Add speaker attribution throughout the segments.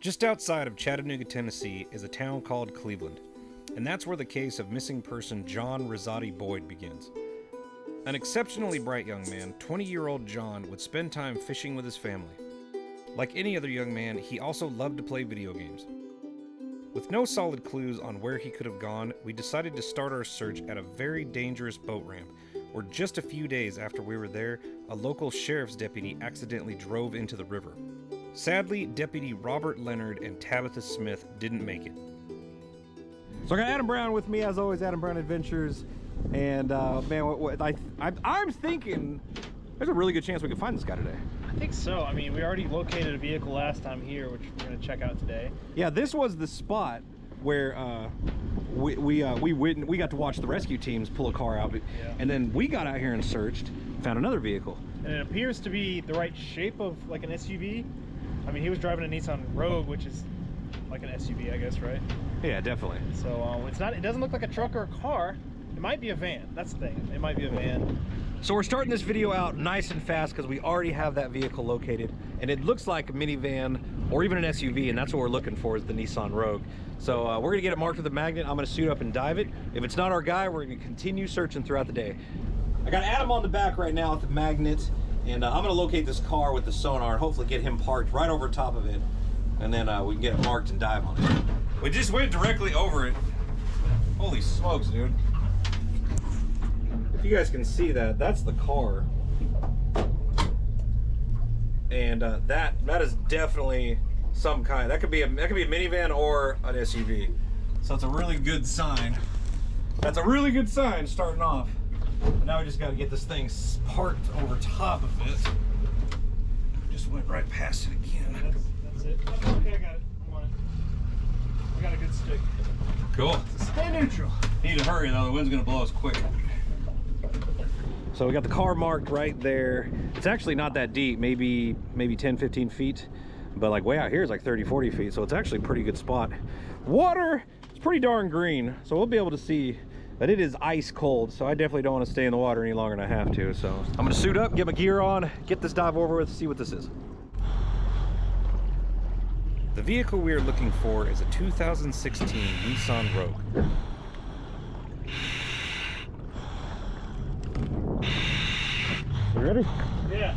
Speaker 1: Just outside of Chattanooga, Tennessee is a town called Cleveland, and that's where the case of missing person John Risati Boyd begins. An exceptionally bright young man, 20-year-old John would spend time fishing with his family. Like any other young man, he also loved to play video games. With no solid clues on where he could have gone, we decided to start our search at a very dangerous boat ramp, where just a few days after we were there, a local sheriff's deputy accidentally drove into the river. Sadly, Deputy Robert Leonard and Tabitha Smith didn't make it.
Speaker 2: So I got Adam Brown with me, as always, Adam Brown Adventures. And man, I'm thinking there's a really good chance we can find this guy today.
Speaker 3: I think so. I mean, we already located a vehicle last time here, which we're going to check out today.
Speaker 2: Yeah, this was the spot where we got to watch the rescue teams pull a car out,
Speaker 3: Yeah.
Speaker 2: And then we got out here and searched, found another vehicle.
Speaker 3: And it appears to be the right shape of like an SUV. I mean, he was driving a Nissan Rogue, which is like an SUV, I guess, right?
Speaker 2: Yeah, definitely.
Speaker 3: So it's not. It doesn't look like a truck or a car. It might be a van. That's the thing. It might be a van.
Speaker 2: So we're starting this video out nice and fast because we already have that vehicle located, and it looks like a minivan or even an SUV, and that's what we're looking for, is the Nissan Rogue. So we're gonna get it marked with a magnet. I'm gonna suit up and dive it. If it's not our guy, we're gonna continue searching throughout the day. I got Adam on the back right now with the magnet, and I'm gonna locate this car with the sonar and hopefully get him parked right over top of it, and then we can get it marked and dive on it. We just went directly over it. Holy smokes, dude. If you guys can see that, that's the car. And that is definitely some kind. That could be a minivan or an SUV. So it's a really good sign. That's a really good sign starting off. But now we just got to get this thing parked over top of it. Just went right past it again.
Speaker 3: That's it. Okay, I got it. I'm on it. I got a good stick.
Speaker 2: Cool.
Speaker 3: Stay neutral.
Speaker 2: Need to hurry though, the wind's gonna blow us quick. So we got the car marked right there. It's actually not that deep, maybe 10, 15 feet. But like way out here is like 30, 40 feet. So it's actually a pretty good spot. Water, it's pretty darn green. So we'll be able to see that it is ice cold. So I definitely don't want to stay in the water any longer than I have to. So I'm gonna suit up, get my gear on, get this dive over with, see what this is.
Speaker 1: The vehicle we are looking for is a 2016 Nissan Rogue.
Speaker 2: You ready?
Speaker 3: Yeah.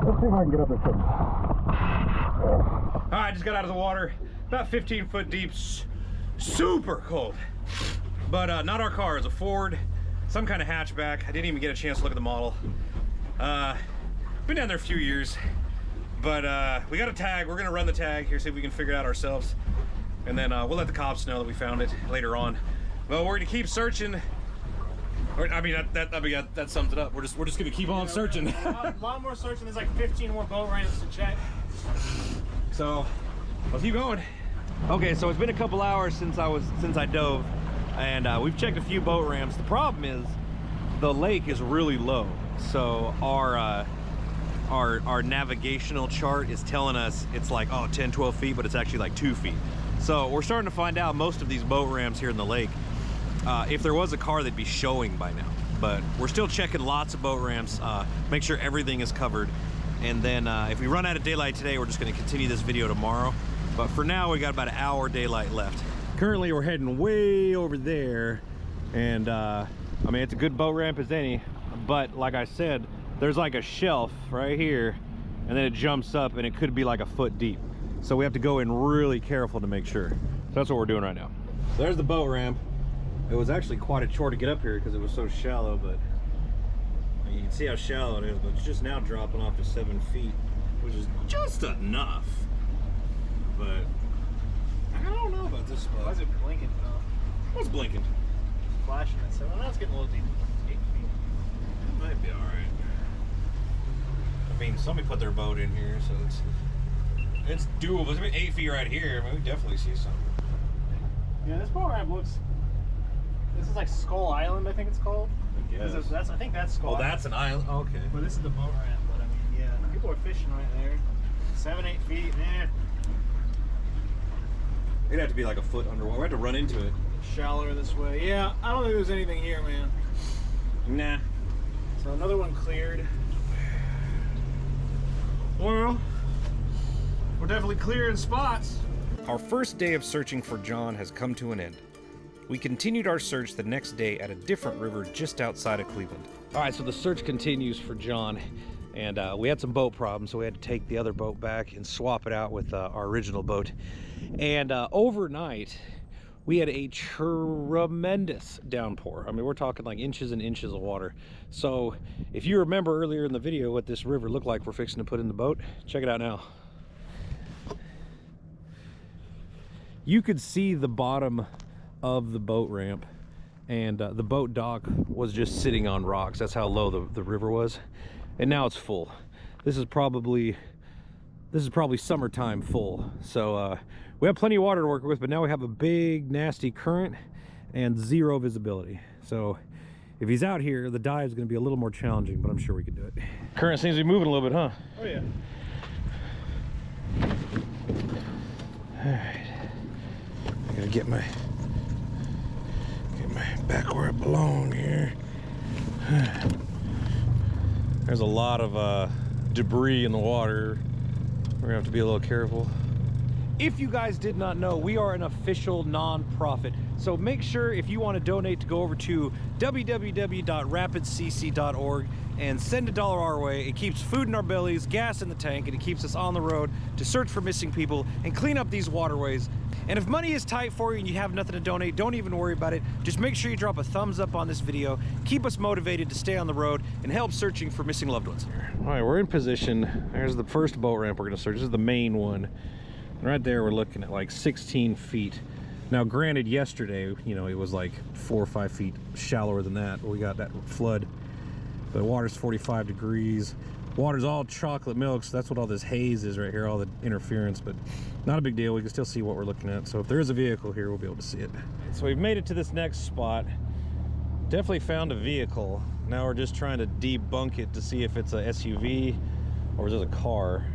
Speaker 3: Let's see if I can get up there quick.
Speaker 2: All right, just got out of the water, about 15 foot deep, super cold. But not our car, it's a Ford, some kind of hatchback. I didn't even get a chance to look at the model. Been down there a few years, but we got a tag. We're gonna run the tag here, see if we can figure it out ourselves. And then we'll let the cops know that we found it later on. Well, we're gonna keep searching. I mean, that sums it up. We're just gonna keep on searching.
Speaker 3: A lot more searching. There's like 15 more boat ramps to check.
Speaker 2: So let's keep going. Okay, so it's been a couple hours since I dove, and we've checked a few boat ramps. The problem is the lake is really low, so our navigational chart is telling us it's like 10-12 feet, but it's actually like 2 feet. So we're starting to find out most of these boat ramps here in the lake, if there was a car, they'd be showing by now. But we're still checking lots of boat ramps, make sure everything is covered. And then if we run out of daylight today, we're just gonna continue this video tomorrow. But for now, we got about an hour daylight left. Currently, we're heading way over there. And I mean, it's a good boat ramp as any, but like I said, there's like a shelf right here, and then it jumps up and it could be like a foot deep. So we have to go in really careful to make sure. So that's what we're doing right now. So there's the boat ramp. It was actually quite a chore to get up here because it was so shallow, but you can see how shallow it is, but it's just now dropping off to 7 feet, which is just enough. But I don't know about this spot.
Speaker 3: Why is it blinking though?
Speaker 2: What's blinking?
Speaker 3: Flashing at 7. Now it's getting a little deep. 8 feet.
Speaker 2: It might be alright. I mean, somebody put their boat in here, so it's doable. It's 8 feet right here. I mean, we definitely see something.
Speaker 3: Yeah, this boat ramp looks. This is like Skull Island, I think it's called.
Speaker 2: I guess.
Speaker 3: I think that's Skull.
Speaker 2: Oh, that's an island. Okay.
Speaker 3: But this is the boat ramp. But I mean, yeah, people are fishing right there. 7-8 feet.
Speaker 2: It'd have to be like a foot underwater. We have to run into it.
Speaker 3: Shallower this way. Yeah, I don't think there's anything here, man.
Speaker 2: Nah.
Speaker 3: So another one cleared.
Speaker 2: Well, we're definitely clearing spots.
Speaker 1: Our first day of searching for John has come to an end. We continued our search the next day at a different river just outside of Cleveland.
Speaker 2: All right, so the search continues for John, and we had some boat problems, so we had to take the other boat back and swap it out with our original boat. And overnight, we had a tremendous downpour. I mean, we're talking like inches and inches of water. So if you remember earlier in the video what this river looked like we're fixing to put in the boat, check it out now. You could see the bottom of the boat ramp, and the boat dock was just sitting on rocks. That's how low the river was, and now it's full. This is probably summertime full, so we have plenty of water to work with, but now we have a big nasty current and zero visibility. So if he's out here, the dive is going to be a little more challenging, but I'm sure we can do it. Current seems to be moving a little bit, huh?
Speaker 3: Oh yeah.
Speaker 2: All right, I gotta get my back where it belongs here. There's a lot of debris in the water. We're gonna have to be a little careful. If you guys did not know, we are an official non-profit. So make sure if you want to donate to go over to www.rapidcc.org and send $1 our way. It keeps food in our bellies, gas in the tank, and it keeps us on the road to search for missing people and clean up these waterways. And if money is tight for you and you have nothing to donate, don't even worry about it. Just make sure you drop a thumbs up on this video. Keep us motivated to stay on the road and help searching for missing loved ones. All right, we're in position. There's the first boat ramp we're gonna search. This is the main one. And right there, we're looking at like 16 feet. Now, granted, yesterday, you know, it was like 4 or 5 feet shallower than that. We got that flood. The water's 45 degrees.
Speaker 1: water's all chocolate milk, so that's what all this haze is right here, all the interference, but not a big deal. We can still see what we're looking at. So if there is a vehicle here, we'll be able to see it. So we've made it to this next spot. Definitely found a vehicle. Now we're just trying to debunk it to see if it's a SUV or is it a car.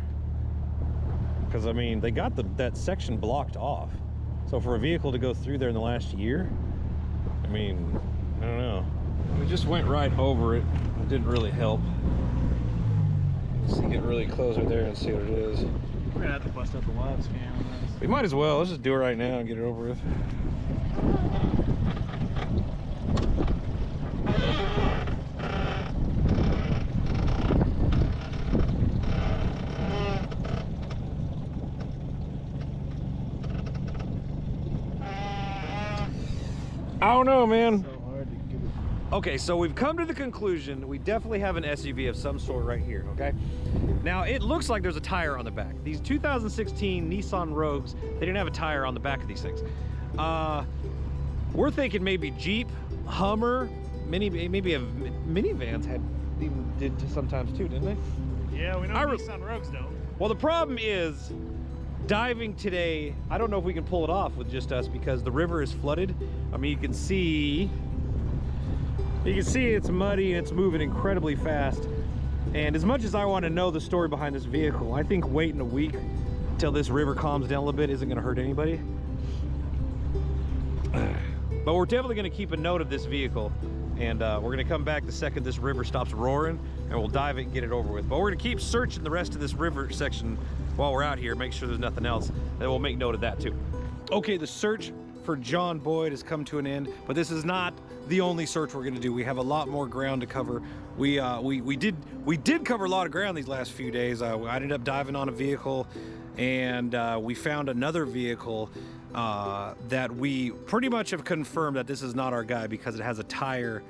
Speaker 1: Because I mean, they got that section blocked off. So for a vehicle to go through there in the last year, I mean, I don't know. We just went right over it. It didn't really help. Let's see, get really close right there and see what it is.
Speaker 3: We're gonna have to bust up the live scan on this.
Speaker 1: We might as well. Let's just do it right now and get it over with. I don't know, man.
Speaker 3: So hard to get it.
Speaker 2: Okay, so we've come to the conclusion we definitely have an SUV of some sort right here, okay? Now, it looks like there's a tire on the back. These 2016 Nissan Rogues, they didn't have a tire on the back of these things. We're thinking maybe Jeep, Hummer, maybe a minivans did sometimes too, didn't they?
Speaker 3: Yeah, we know Nissan Rogues don't.
Speaker 2: Well, the problem is, diving today, I don't know if we can pull it off with just us because the river is flooded. I mean, you can see it's muddy and it's moving incredibly fast. And as much as I want to know the story behind this vehicle, I think waiting a week till this river calms down a little bit isn't going to hurt anybody. But we're definitely going to keep a note of this vehicle, and we're going to come back the second this river stops roaring, and we'll dive it and get it over with. But we're going to keep searching the rest of this river section while we're out here, make sure there's nothing else, and we'll make note of that too. Okay, the search for John Boyd has come to an end, but this is not the only search we're going to do. We have a lot more ground to cover. We did cover a lot of ground these last few days. I ended up diving on a vehicle, and we found another vehicle that we pretty much have confirmed that this is not our guy because it has a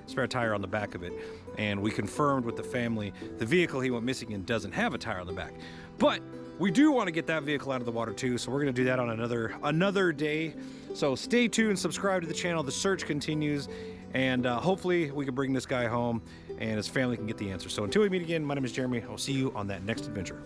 Speaker 2: spare tire on the back of it. And we confirmed with the family the vehicle he went missing in doesn't have a tire on the back. But we do want to get that vehicle out of the water too, so we're going to do that on another day. So stay tuned, subscribe to the channel. The search continues, and hopefully we can bring this guy home and his family can get the answer. So until we meet again, my name is Jeremy. I'll see you on that next adventure.